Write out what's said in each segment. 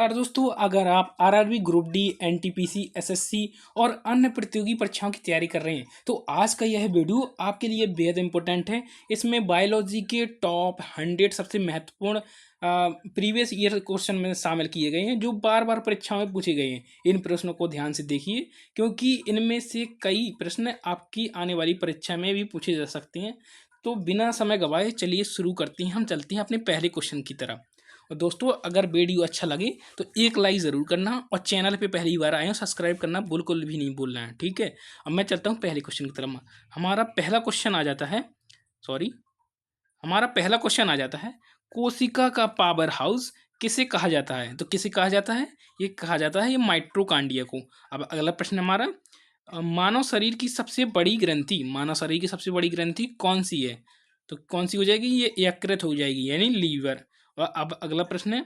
और दोस्तों, अगर आप RRB group D, NTPC, SSC और अन्य प्रतियोगी परीक्षाओं की तैयारी कर रहे हैं तो आज का यह वीडियो आपके लिए बेहद इंपॉर्टेंट है। इसमें बायोलॉजी के टॉप 100 सबसे महत्वपूर्ण प्रीवियस ईयर क्वेश्चन में शामिल किए गए हैं जो बार बार परीक्षाओं में पूछे गए हैं। इन प्रश्नों को ध्यान से देखिए क्योंकि इनमें से कई प्रश्न आपकी आने वाली परीक्षा में भी पूछे जा सकते हैं। तो बिना समय गवाए चलिए शुरू करते हैं। हम चलते हैं अपने पहले क्वेश्चन की तरफ। और दोस्तों, अगर वीडियो अच्छा लगे तो एक लाइक ज़रूर करना और चैनल पे पहली बार आए हो सब्सक्राइब करना बिल्कुल भी नहीं भूलना है, ठीक है। अब मैं चलता हूँ पहले क्वेश्चन की तरफ। हमारा पहला क्वेश्चन आ जाता है सॉरी हमारा पहला क्वेश्चन आ जाता है, कोशिका का पावर हाउस किसे कहा जाता है? तो किसे कहा जाता है? ये कहा जाता है ये माइटोकॉन्ड्रिया को। अब अगला प्रश्न हमारा, मानव शरीर की सबसे बड़ी ग्रंथि कौन सी है? तो कौन सी हो जाएगी? ये यकृत हो जाएगी यानी लीवर। और अब अगला प्रश्न है,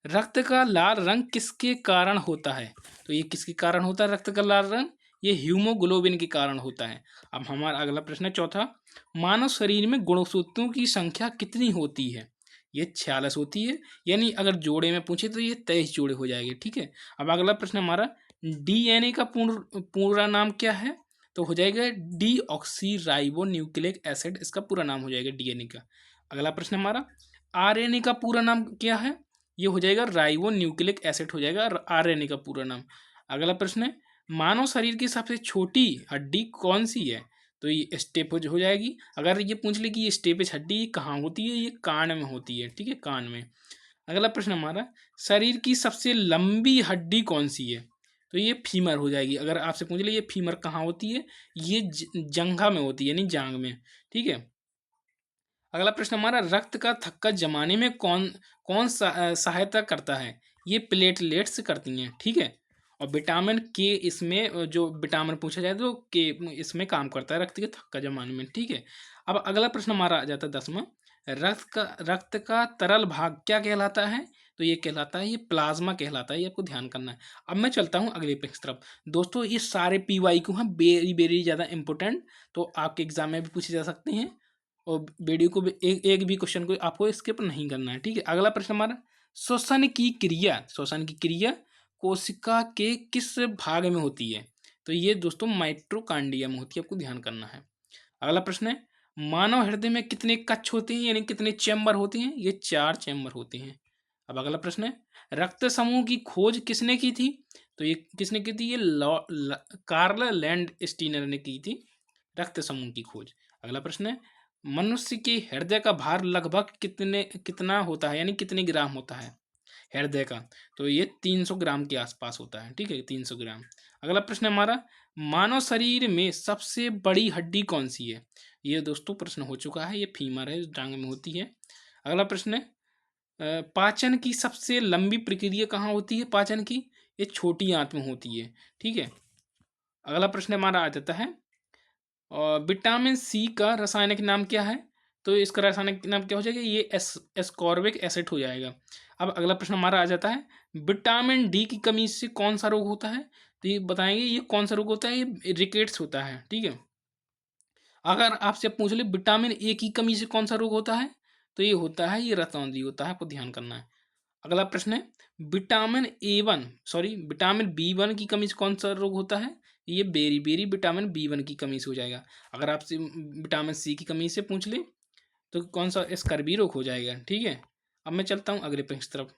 रक्त का लाल रंग किसके कारण होता है? तो ये किसके कारण होता है रक्त का लाल रंग? ये हीमोग्लोबिन के कारण होता है। अब हमारा अगला प्रश्न है चौथा, मानव शरीर में गुणसूत्रों की संख्या कितनी होती है? ये 46 होती है, यानी अगर जोड़े में पूछे तो ये 23 जोड़े हो जाएंगे, ठीक है। अब अगला प्रश्न हमारा, डीएनए का पूरा नाम क्या है? तो हो जाएगा D oxy ribo nucleic acid, इसका पूरा नाम हो जाएगा डीएनए का। अगला प्रश्न हमारा, आरएनए का पूरा नाम क्या है? ये हो जाएगा राइबो न्यूक्लिक एसिड हो जाएगा आरएनए का पूरा नाम। अगला प्रश्न है, मानव शरीर की सबसे छोटी हड्डी कौन सी है? तो ये स्टेपेज हो जाएगी। अगर ये पूछ ले कि ये स्टेपेज हड्डी कहाँ होती है, ये कान में होती है, ठीक है, कान में। अगला प्रश्न हमारा, शरीर की सबसे लंबी हड्डी कौन सी है? तो ये फीमर हो जाएगी। अगर आपसे पूछ ले ये फीमर कहाँ होती है, ये जंघा में होती है यानी जांग में, ठीक है। अगला प्रश्न हमारा, रक्त का थक्का जमाने में कौन कौन सहायता करता है? ये प्लेटलेट्स करती हैं, ठीक है। और विटामिन के इसमें जो विटामिन पूछा जाए तो के इसमें काम करता है रक्त के थक्का जमाने में, ठीक है। अब अगला प्रश्न हमारा आ जाता है 10वां, रक्त का तरल भाग क्या कहलाता है? तो ये कहलाता है, ये प्लाज्मा कहलाता है, ये आपको ध्यान करना है। अब मैं चलता हूँ अगले पेज की तरफ। दोस्तों, ये सारे पीवाई को हैं वेरी वेरी ज़्यादा इंपॉर्टेंट, तो आपके एग्जाम में भी पूछे जा सकते हैं। और वीडियो को भी एक भी क्वेश्चन को आपको स्किप नहीं करना है, ठीक है। अगला प्रश्न हमारा, श्वसन की क्रिया कोशिका के किस भाग में होती है? तो ये दोस्तों माइटोकॉन्ड्रिया में होती है, आपको ध्यान करना है। अगला प्रश्न है, मानव हृदय में कितने कक्ष होते हैं यानी कितने चैम्बर होते हैं? ये 4 चैम्बर होते हैं। अब अगला प्रश्न है, रक्त समूह की खोज किसने की थी? तो ये किसने की थी? ये कार्ल लैंड स्टीनर ने की थी रक्त समूह की खोज। अगला प्रश्न है, मनुष्य के हृदय का भार लगभग कितना होता है यानी कितने ग्राम होता है हृदय का? तो ये 300 ग्राम के आसपास होता है, ठीक है, 300 ग्राम। अगला प्रश्न है हमारा, मानव शरीर में सबसे बड़ी हड्डी कौन सी है? ये दोस्तों प्रश्न हो चुका है, ये फीमर है, टांग में होती है। अगला प्रश्न है, पाचन की सबसे लंबी प्रक्रिया कहाँ होती है पाचन की? ये छोटी आंत में होती है, ठीक है। अगला प्रश्न हमारा आ जाता है, और विटामिन सी का रासायनिक नाम क्या है? तो इसका रासायनिक नाम क्या हो जाएगा? ये एस्कॉर्बिक एसिड हो जाएगा। अब अगला प्रश्न हमारा आ जाता है, विटामिन डी की कमी से कौन सा रोग होता है? तो ये बताएंगे ये कौन सा रोग होता है? ये रिकेट्स होता है, ठीक है। अगर आपसे पूछ ले विटामिन ए की कमी से कौन सा रोग होता है, तो ये होता है, ये रतौंधी होता है, आपको ध्यान करना है। अगला प्रश्न है, विटामिन बी वन की कमी से कौन सा रोग होता है? ये beriberi vitamin B one की कमी से हो जाएगा। अगर आपसे विटामिन सी की कमी से पूछ ले तो कौन सा? स्कर्वी रोग हो जाएगा, ठीक है। अब मैं चलता हूँ अगले प्रश्न की तरफ।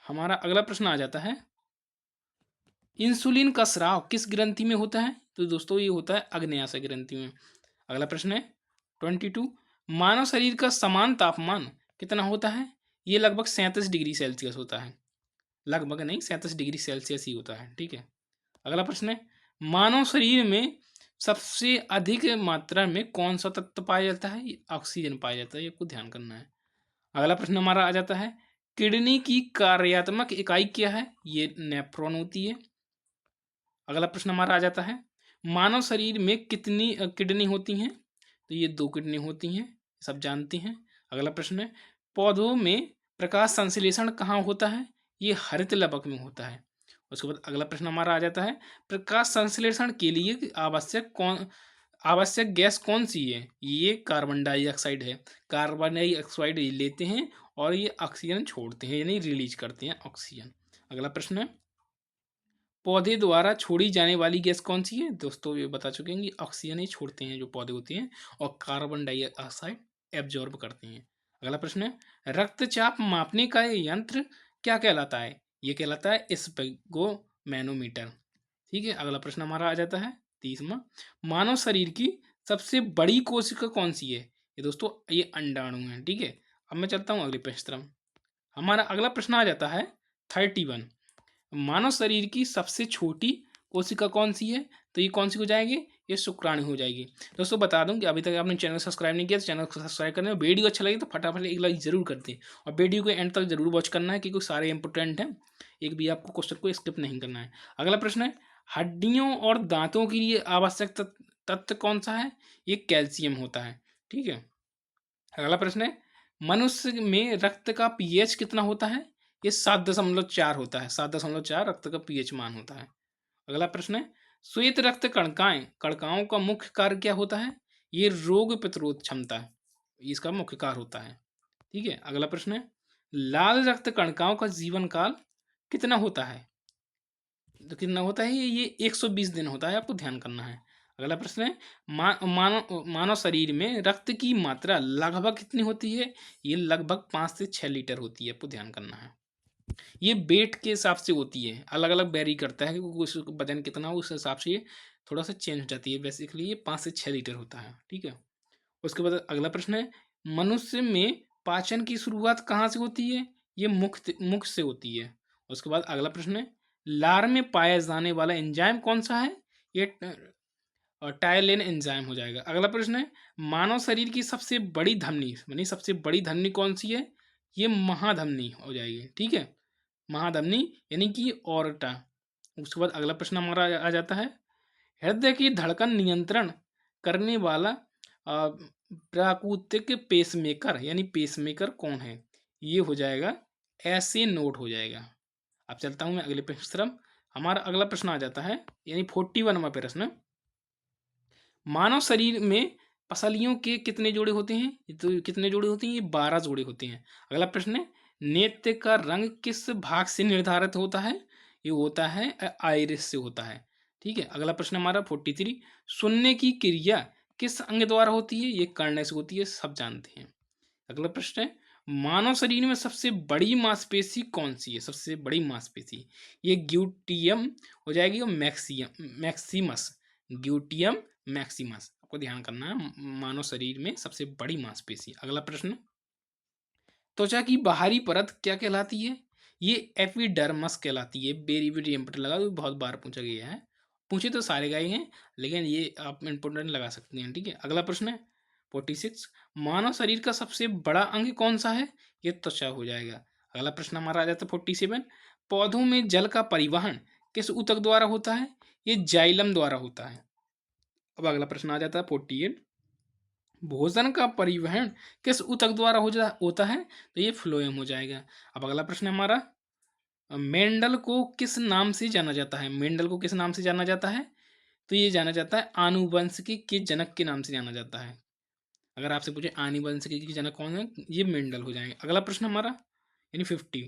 हमारा अगला प्रश्न आ जाता है, इंसुलिन का स्राव किस ग्रंथि में होता है? तो दोस्तों ये होता है अग्न्याशय ग्रंथि में। अगला प्रश्न है 22, मानव शरीर का समान तापमान कितना होता है? ये लगभग 37 डिग्री सेल्सियस होता है। लगभग नहीं, 37 डिग्री सेल्सियस ही होता है, ठीक है। अगला प्रश्न है, मानव शरीर में सबसे अधिक मात्रा में कौन सा तत्व पाया जाता है? ये ऑक्सीजन पाया जाता है, ये आपको ध्यान करना है। अगला प्रश्न हमारा आ जाता है, किडनी की कार्यात्मक इकाई क्या है? ये नेफ्रॉन होती है। अगला प्रश्न हमारा आ जाता है, मानव शरीर में कितनी किडनी होती हैं? तो ये 2 किडनी होती हैं, सब जानते हैं। अगला प्रश्न है, पौधों में प्रकाश संश्लेषण कहाँ होता है? ये हरित लवक में होता है। उसके बाद अगला प्रश्न हमारा आ जाता है, प्रकाश संश्लेषण के लिए आवश्यक गैस कौन सी है? ये कार्बन डाइऑक्साइड है। कार्बन डाइऑक्साइड लेते हैं और ये ऑक्सीजन छोड़ते हैं यानी रिलीज करते हैं ऑक्सीजन। अगला प्रश्न है, पौधे द्वारा छोड़ी जाने वाली गैस कौन सी है? दोस्तों ये बता चुके हैं कि ऑक्सीजन ही छोड़ते हैं जो पौधे होते हैं, और कार्बन डाइऑक्साइड एब्जॉर्ब करते हैं। अगला प्रश्न है, रक्तचाप मापने का ये यंत्र क्या कहलाता है? ये कहलाता है स्पेगोमैनोमीटर। ठीक है, अगला प्रश्न हमारा आ जाता है 30वां, मानव शरीर की सबसे बड़ी कोशिका कौन सी है? ये दोस्तों ये अंडाणु है। ठीक है, अब मैं चलता हूँ अगले प्रश्न तरफ। हमारा अगला प्रश्न आ जाता है 31, मानव शरीर की सबसे छोटी कोशिका कौन सी है? तो ये कौन सी हो जाएगी? ये शुक्राणु हो जाएगी। दोस्तों बता दूं कि अभी तक आपने चैनल सब्सक्राइब नहीं किया तो चैनल को सब्सक्राइब करना, वीडियो अच्छा लगे तो फटाफट एक लाइक जरूर कर दें, और वीडियो को एंड तक जरूर वॉच करना है क्योंकि सारे इंपोर्टेंट हैं, एक भी आपको क्वेश्चन को स्किप नहीं करना है। अगला प्रश्न है, हड्डियों और दांतों के लिए आवश्यक तत्व कौन सा है? ये कैल्शियम होता है। ठीक है, अगला प्रश्न है, मनुष्य में रक्त का पीएच कितना होता है? ये 7.4 होता है। 7.4 रक्त का पीएच मान होता है। अगला प्रश्न है, श्वेत रक्त कणिकाएं कणिकाओं का मुख्य कार्य क्या होता है? ये रोग प्रतिरोध क्षमता है, इसका मुख्य कार्य होता है। ठीक है, अगला प्रश्न है, लाल रक्त कणिकाओं का जीवन काल कितना होता है? तो कितना होता है? ये 120 दिन होता है, आपको ध्यान करना है। अगला प्रश्न है, मानव शरीर में रक्त की मात्रा लगभग कितनी होती है? ये लगभग 5 से 6 लीटर होती है, आपको ध्यान करना है। ये वेट के हिसाब से होती है, अलग अलग वेरी करता है क्योंकि उसका वजन कितना हो उस हिसाब से ये थोड़ा सा चेंज हो जाती है। बेसिकली ये 5 से 6 लीटर होता है। ठीक है, उसके बाद अगला प्रश्न है, मनुष्य में पाचन की शुरुआत कहाँ से होती है? ये मुख से होती है। उसके बाद अगला प्रश्न है, लार में पाया जाने वाला एंजाइम कौन सा है? ये टायलिन एंजाइम हो जाएगा। अगला प्रश्न है, मानव शरीर की सबसे बड़ी धमनी यानी सबसे बड़ी धमनी कौन सी है? ये महाधमनी हो जाएगी। ठीक है, महाधमनी यानी कि ऑर्टा। उसके बाद अगला प्रश्न हमारा आ जाता है, हृदय की धड़कन नियंत्रण करने वाला प्राकृतिक पेसमेकर यानी पेसमेकर कौन है? ये हो जाएगा ऐसे नोट हो जाएगा। अब चलता हूँ मैं अगले प्रश्न तरफ। हमारा अगला प्रश्न आ जाता है यानी 41वां प्रश्न, मानव शरीर में पसलियों के कितने जोड़े होते हैं? तो कितने जोड़े होते हैं? ये 12 जोड़े होते हैं। अगला प्रश्न है, नेत्र का रंग किस भाग से निर्धारित होता है? ये होता है आइरिस से होता है। ठीक है, अगला प्रश्न हमारा 43, सुनने की क्रिया किस अंग द्वारा होती है? ये कर्ण से होती है, सब जानते हैं। अगला प्रश्न है, मानव शरीर में सबसे बड़ी मांसपेशी कौन सी है? सबसे बड़ी मांसपेशी ये ग्यूटियम हो जाएगी और मैक्सिमस, ग्यूटियम मैक्सिमस, आपको ध्यान करना है, मानव शरीर में सबसे बड़ी मांसपेशी। अगला प्रश्न, त्वचा की बाहरी परत क्या कहलाती है? ये एपिडर्मस कहलाती है। वेरी वेरी इंपोर्टेंट लगा, तो बहुत बार पूछा गया है, पूछे तो सारे गए हैं लेकिन ये आप इंपोर्टेंट लगा सकते हैं। ठीक है, अगला प्रश्न है 46, मानव शरीर का सबसे बड़ा अंग कौन सा है? ये त्वचा हो जाएगा। अगला प्रश्न हमारा आ जाता है 47, पौधों में जल का परिवहन किस ऊतक द्वारा होता है? ये जाइलम द्वारा होता है। अब अगला प्रश्न आ जाता है 48, भोजन का परिवहन किस ऊतक द्वारा होता है? तो ये फ्लोएम हो जाएगा। अब अगला प्रश्न हमारा, मेंडल को किस नाम से जाना जाता है? मेंडल को किस नाम से जाना जाता है? तो ये जाना जाता है आनुवंशिकी के जनक के नाम से जाना जाता है। अगर आपसे पूछे आनुवंशिकी के जनक कौन है, ये मेंडल हो जाएंगे। अगला प्रश्न हमारा यानी 50,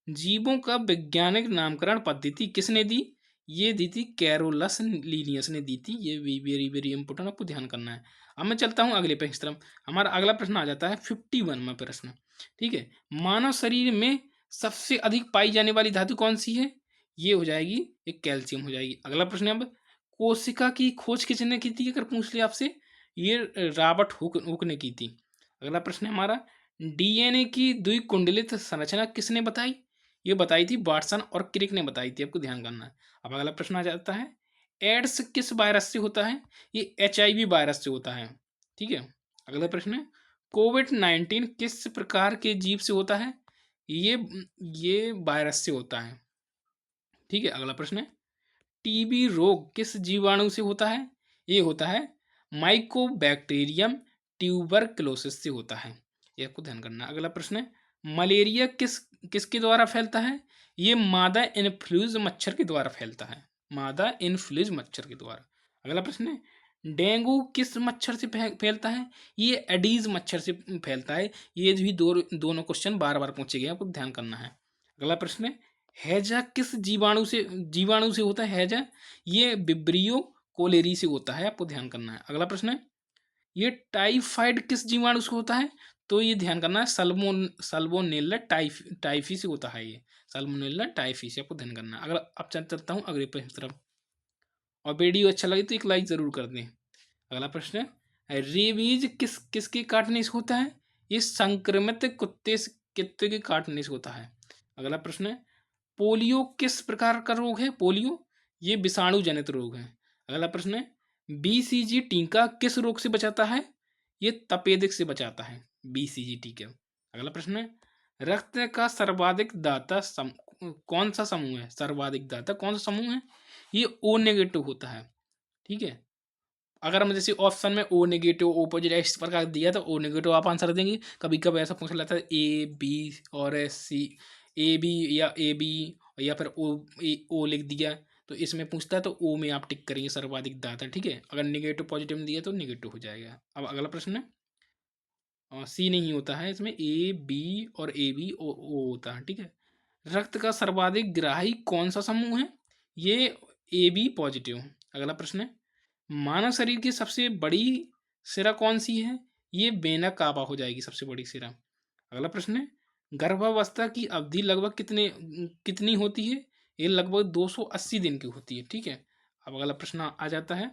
जीवों का वैज्ञानिक नामकरण पद्धति किसने दी? ये दी थी कैरोलस लीनियस ने दी थी। ये वेरी वेरी इंपोर्टेंट, आपको ध्यान करना है। अब मैं चलता हूँ अगले प्रश्न तरफ। हमारा अगला प्रश्न आ जाता है 51वां प्रश्न। ठीक है, मानव शरीर में सबसे अधिक पाई जाने वाली धातु कौन सी है? ये हो जाएगी एक कैल्शियम हो जाएगी। अगला प्रश्न, अब कोशिका की खोज किसने की थी? अगर पूछ लिया आपसे, ये रॉबर्ट हुक ने की थी। अगला प्रश्न है हमारा, डीएनए की द्विकुंडलित संरचना किसने बताई? ये बताई थी वाटसन और क्रिक ने बताई थी, आपको ध्यान करना है। अब अगला प्रश्न आ जाता है, एड्स किस वायरस से होता है? ये HIV वायरस से होता है। ठीक है, अगला प्रश्न है, कोविड-19 किस प्रकार के जीव से होता है? ये वायरस से होता है। ठीक है, अगला प्रश्न है, टीबी रोग किस जीवाणु से होता है? ये होता है माइकोबैक्टीरियम ट्यूबरक्लोसिस से होता है, ये आपको ध्यान करना है। अगला प्रश्न है, मलेरिया किसके द्वारा फैलता है? ये मादा इन्फ्लूएंजा मच्छर के द्वारा फैलता है, मादा इन्फ्लूएंजा मच्छर के द्वारा। अगला प्रश्न है, डेंगू किस मच्छर से फैलता है? ये एडीज मच्छर से फैलता है। ये भी दोनों क्वेश्चन बार बार पूछे गए, आपको ध्यान करना है। अगला प्रश्न है, हैजा किस जीवाणु से होता है? हैजा ये विब्रियो कोलेरी से होता है, आपको ध्यान करना है। अगला प्रश्न है, ये टाइफाइड किस जीवाणु से होता है? तो ये ध्यान करना है, सल्मोनेला टाइफी से होता है। ये सल्मोनेला टाइफी से आपको ध्यान करना है। अगला अब चलता हूँ अगले प्रश्न की तरफ, और वीडियो अच्छा लगे तो एक लाइक जरूर कर दें। अगला प्रश्न है, रेबीज किसके काटने से होता है? ये संक्रमित कुत्ते के काटने से होता है। अगला प्रश्न है, पोलियो किस प्रकार का रोग है? पोलियो ये विषाणु जनित रोग है। अगला प्रश्न है, बीसीजी टीका किस रोग से बचाता है? ये तपेदिक से बचाता है, बीसीजी टीका। अगला प्रश्न है, रक्त का सर्वाधिक दाता कौन सा समूह है? सर्वाधिक दाता कौन सा समूह है? ये ओ नेगेटिव होता है। ठीक है, अगर हम जैसे ऑप्शन में ओ नेगेटिव ओ पॉजिटिव इस प्रकार दिया तो ओ नेगेटिव आप आंसर देंगे। कभी कभी ऐसा पूछ लेता है ए बी और सी, ए बी या फिर ओ लिख दिया, तो इसमें पूछता है तो ओ में आप टिक करेंगे सर्वाधिक दाता। ठीक है, अगर नेगेटिव पॉजिटिव में दिया तो नेगेटिव हो जाएगा। अब अगला प्रश्न है, सी नहीं होता है इसमें, ए बी और ए बी ओ होता है। ठीक है, रक्त का सर्वाधिक ग्राही कौन सा समूह है? ये ए बी पॉजिटिव। अगला प्रश्न है, मानव शरीर की सबसे बड़ी सिरा कौन सी है? ये वेना कावा हो जाएगी सबसे बड़ी सिरा। अगला प्रश्न है, गर्भावस्था की अवधि लगभग कितनी होती है? ये लगभग 280 दिन की होती है। ठीक है, अब अगला प्रश्न आ जाता है,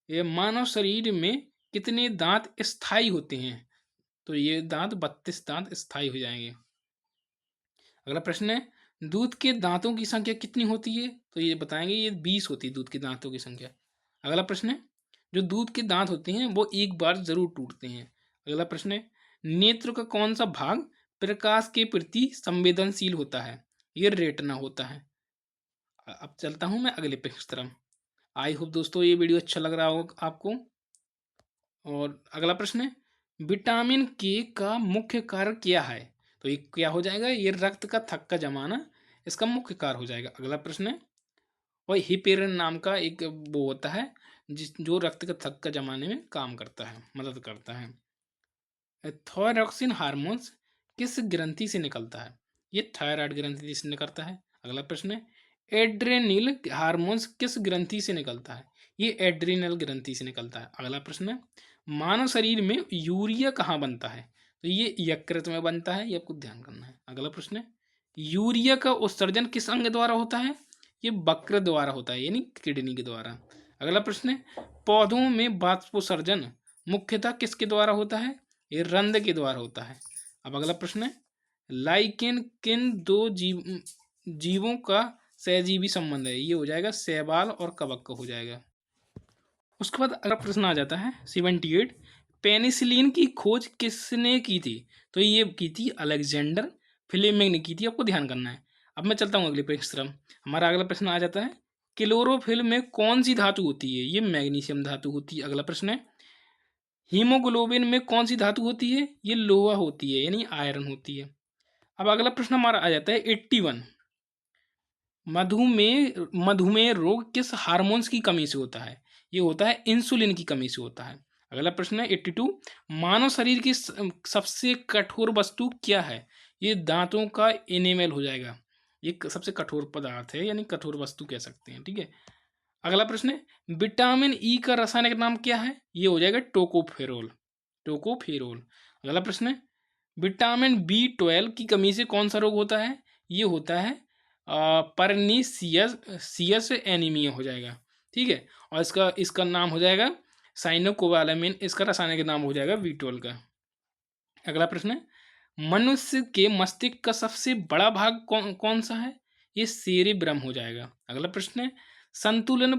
ये मानव शरीर में कितने दांत स्थायी होते हैं? तो ये दांत 32 दांत स्थायी हो जाएंगे। अगला प्रश्न है, दूध के दांतों की संख्या कितनी होती है? तो ये बताएंगे, ये 20 होती है दूध के दांतों की संख्या। अगला प्रश्न है, जो दूध के दांत होते हैं वो एक बार जरूर टूटते हैं। अगला प्रश्न है, नेत्र का कौन सा भाग प्रकाश के प्रति संवेदनशील होता है? ये रेटना होता है। अब चलता हूं मैं अगले प्रश्न की तरफ। आई होप दोस्तों ये वीडियो अच्छा लग रहा होगा आपको। और अगला प्रश्न है, विटामिन के का मुख्य कार्य क्या है? तो ये क्या हो जाएगा? ये रक्त का थक्का जमाना इसका मुख्य कार्य हो जाएगा। अगला प्रश्न है, और हिपेरिन नाम का एक वो होता है जो रक्त का थक्का जमाने में काम करता है, मदद करता है। थायरॉक्सिन हार्मोन्स किस ग्रंथि से निकलता है? ये थायराइड ग्रंथि से निकलता है। अगला प्रश्न है, एड्रेनिल हार्मोन्स किस ग्रंथि से निकलता है? ये एड्रेनल ग्रंथि से निकलता है। अगला प्रश्न है, मानव शरीर में यूरिया कहाँ बनता है? तो ये यकृत में बनता है, ये आपको ध्यान करना है। अगला प्रश्न है, यूरिया का उत्सर्जन किस अंग द्वारा होता है? ये वक्र द्वारा होता है, यानी किडनी के द्वारा। अगला प्रश्न है, पौधों में वाष्पोत्सर्जन मुख्यतः किसके द्वारा होता है? ये रंध्र के द्वारा होता है। अब अगला प्रश्न है, लाइकेन किन दो जीवों का सहजीवी संबंध है? ये हो जाएगा शैवाल और कवक का हो जाएगा। उसके बाद अगला प्रश्न आ जाता है 78, पेनिसिलिन की खोज किसने की थी? तो ये की थी अलेक्जेंडर फ्लेमिंग ने की थी, आपको ध्यान करना है। अब मैं चलता हूँ अगले प्रश्न की तरफ। हमारा अगला प्रश्न आ जाता है, क्लोरोफिल में कौन सी धातु होती है? ये मैग्नीशियम धातु होती है। अगला प्रश्न है, हीमोग्लोबिन में कौन सी धातु होती है? ये लोहा होती है, यानी आयरन होती है। अब अगला प्रश्न हमारा आ जाता है 81, मधुमेह रोग किस हार्मोन्स की कमी से होता है? ये होता है इंसुलिन की कमी से होता है। अगला प्रश्न है 82, मानव शरीर की सबसे कठोर वस्तु क्या है? ये दांतों का एनिमल हो जाएगा। ये सबसे कठोर पदार्थ है, यानी कठोर वस्तु कह सकते हैं। ठीक है, अगला प्रश्न है, विटामिन ई का रासायनिक नाम क्या है? ये हो जाएगा टोकोफेरोल। टोकोफेरोल। अगला प्रश्न है, विटामिन B12 की कमी से कौन सा रोग होता है? ये होता है परनीसियस एनीमिया हो जाएगा। ठीक है, और इसका इसका नाम हो जाएगा साइनोकोबालामिन, इसका रासायनिक नाम हो जाएगा B12 का। अगला प्रश्न है, मनुष्य के मस्तिष्क का सबसे बड़ा भाग कौन सा है? ये सेरेब्रम हो जाएगा। अगला प्रश्न है, संतुलन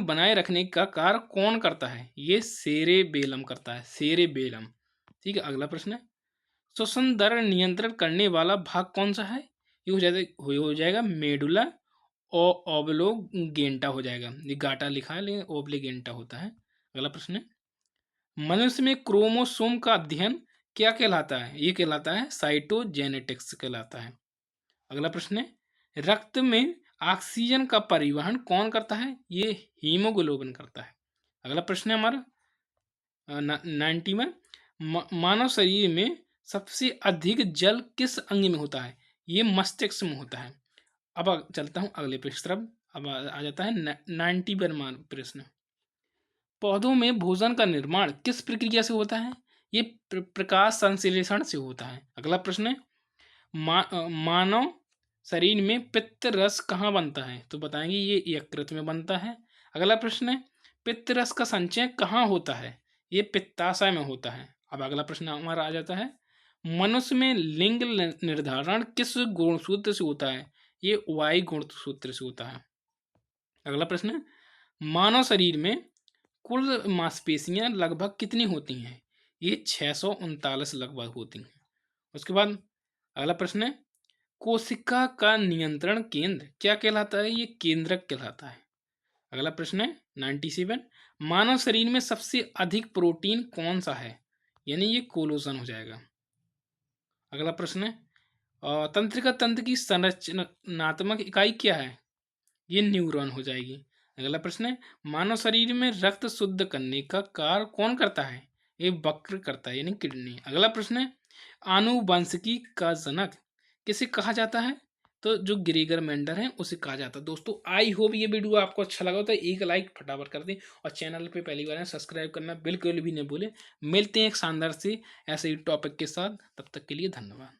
बनाए रखने का कार्य कौन करता है? ये सेरेबेलम करता है, सेरेबेलम। ठीक है, अगला प्रश्न है, श्वसन दर नियंत्रण करने वाला भाग कौन सा है? ये हो जाएगा मेडुला ओब्लिगेंटा हो जाएगा। ये गाटा लिखा है लेकिन ओब्लिगेंटा होता है। अगला प्रश्न है, मनुष्य में क्रोमोसोम का अध्ययन क्या कहलाता है? ये कहलाता है साइटोजेनेटिक्स कहलाता है। अगला प्रश्न है, रक्त में ऑक्सीजन का परिवहन कौन करता है? ये हीमोग्लोबिन करता है। अगला प्रश्न है हमारा 90 में, मानव शरीर में सबसे अधिक जल किस अंग में होता है? ये मस्तिष्क में होता है। अब चलता हूँ अगले प्रश्न तरफ। अब आ जाता है 91 प्रश्न। पौधों में भोजन का निर्माण किस प्रक्रिया से होता है? ये प्रकाश संश्लेषण से होता है। अगला प्रश्न है, मानव शरीर में पित्त रस कहाँ बनता है? तो बताएंगे ये यकृत में बनता है। अगला प्रश्न है, पित्त रस का संचय कहाँ होता है? ये पित्ताशय में होता है। अब अगला प्रश्न हमारा आ जाता है, मनुष्य में लिंग निर्धारण किस गुणसूत्र से होता है? ये वाई गुणसूत्र से होता है। अगला प्रश्न है, मानव शरीर में कुल मांसपेशियां लगभग कितनी होती हैं? ये 639 लगभग होती हैं। उसके बाद अगला प्रश्न है, कोशिका का नियंत्रण केंद्र क्या कहलाता है? ये केंद्रक कहलाता है। अगला प्रश्न है 97, मानव शरीर में सबसे अधिक प्रोटीन कौन सा है? यानी ये कोलोजन हो जाएगा। अगला प्रश्न है, तंत्रिका तंत्र की संरचनात्मक इकाई क्या है? ये न्यूरॉन हो जाएगी। अगला प्रश्न है, मानव शरीर में रक्त शुद्ध करने का कार्य कौन करता है? ये वक्र करता है, यानी किडनी। अगला प्रश्न है, आनुवंशिकी का जनक किसे कहा जाता है? तो जो ग्रेगर मेंडल है उसे कहा जाता है। दोस्तों आई होप ये वीडियो आपको अच्छा लगा हो तो एक लाइक फटाफट कर दें और चैनल पे पहली बार है सब्सक्राइब करना बिल्कुल भी नहीं भूलें। मिलते हैं एक शानदार से ऐसे ही टॉपिक के साथ, तब तक के लिए धन्यवाद।